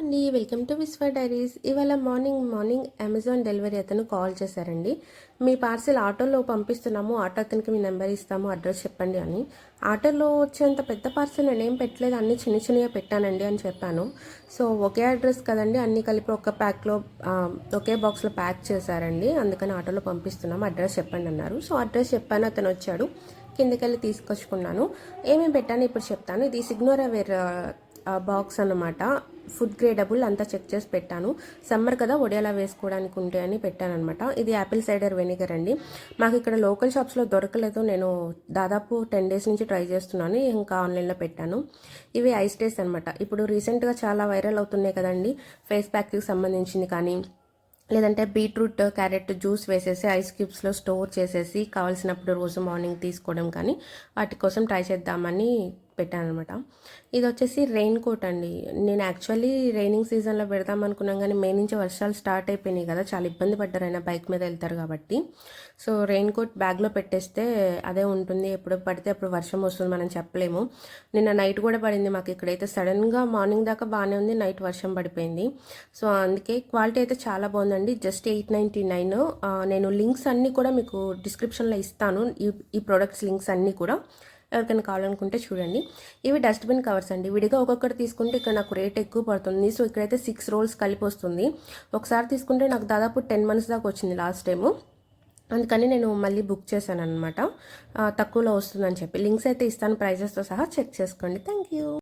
అండి, welcome to విశ్వ diaries. ఇవాళ మార్నింగ్ అమెజాన్ డెలివరీ అతను కాల్ చేశారండి. మీ పార్సిల్ ఆటోలో పంపిస్తున్నాము, ఆటో అతనికి మీ నెంబర్ ఇస్తాము, అడ్రస్ చెప్పండి అని. ఆటోలో వచ్చేంత పెద్ద పార్సిల్ నేనేం పెట్టలేదు, అన్ని చిన్న చిన్నగా పెట్టానండి అని చెప్పాను. సో ఒకే అడ్రస్ కదండి, అన్నీ కలిపి ఒక ప్యాక్లో ఒకే బాక్స్లో ప్యాక్ చేశారండి. అందుకని ఆటోలో పంపిస్తున్నాము, అడ్రస్ చెప్పండి అన్నారు. సో అడ్రస్ చెప్పాను, అతను వచ్చాడు. కిందకెళ్ళి తీసుకొచ్చుకున్నాను. ఏమేమి పెట్టాను ఇప్పుడు చెప్తాను. ఇది సిగ్నోరావేర్ బాక్స్ అన్నమాట. ఫుడ్ గ్రేడబుల్ అంతా చెక్ చేసి పెట్టాను. సమ్మర్ కదా, ఒడియాలా వేసుకోవడానికి ఉంటే అని పెట్టాను అనమాట. ఇది యాపిల్ సైడర్ వెనిగర్ అండి. మాకు ఇక్కడ లోకల్ షాప్స్లో దొరకలేదు. నేను దాదాపు 10 డేస్ నుంచి ట్రై చేస్తున్నాను, ఇంకా ఆన్లైన్లో పెట్టాను. ఇవి ఐస్ డేస్ అనమాట. ఇప్పుడు రీసెంట్గా చాలా వైరల్ అవుతున్నాయి కదండి, ఫేస్ ప్యాక్కి సంబంధించింది కానీ, లేదంటే బీట్రూట్ క్యారెట్ జ్యూస్ వేసేసి ఐస్ క్యూబ్స్లో స్టోర్ చేసేసి కావాల్సినప్పుడు రోజు మార్నింగ్ తీసుకోవడం కానీ, వాటి కోసం ట్రై చేద్దామని పెట్టాను అనమాట. ఇది వచ్చేసి రెయిన్ కోట్ అండి. నేను యాక్చువల్లీ రైనింగ్ సీజన్లో పెడదాం అనుకున్నాం కానీ మే నుంచి వర్షాలు స్టార్ట్ అయిపోయినాయి కదా, చాలా ఇబ్బంది పడ్డారు ఆయన, బైక్ మీద వెళ్తారు కాబట్టి. సో రెయిన్ కోట్ బ్యాగ్లో పెట్టేస్తే అదే ఉంటుంది, ఎప్పుడు పడితే అప్పుడు వర్షం వస్తుంది, మనం చెప్పలేము. నిన్న నైట్ కూడా పడింది మాకు ఇక్కడైతే. సడన్గా మార్నింగ్ దాకా బాగానే ఉంది, నైట్ వర్షం పడిపోయింది. సో అందుకే క్వాలిటీ అయితే చాలా బాగుందండి. జస్ట్ 899. నేను లింక్స్ అన్నీ కూడా మీకు డిస్క్రిప్షన్లో ఇస్తాను, ఈ ప్రొడక్ట్స్ లింక్స్ అన్నీ కూడా. ఎవరికైనా కావాలనుకుంటే చూడండి. ఇవి డస్ట్బిన్ కవర్స్ అండి. విడిగా ఒక్కొక్కటి తీసుకుంటే ఇక్కడ నాకు రేట్ ఎక్కువ పడుతుంది. సో ఇక్కడైతే 6 రోల్స్ కలిపి వస్తుంది. ఒకసారి తీసుకుంటే నాకు దాదాపు 10 months దాకా వచ్చింది లాస్ట్ టైము. అందుకని నేను మళ్ళీ బుక్ చేశాను అనమాట, తక్కువలో వస్తుందని చెప్పి. లింక్స్ అయితే ఇస్తాను, ప్రైజెస్తో సహా చెక్ చేసుకోండి. Thank you.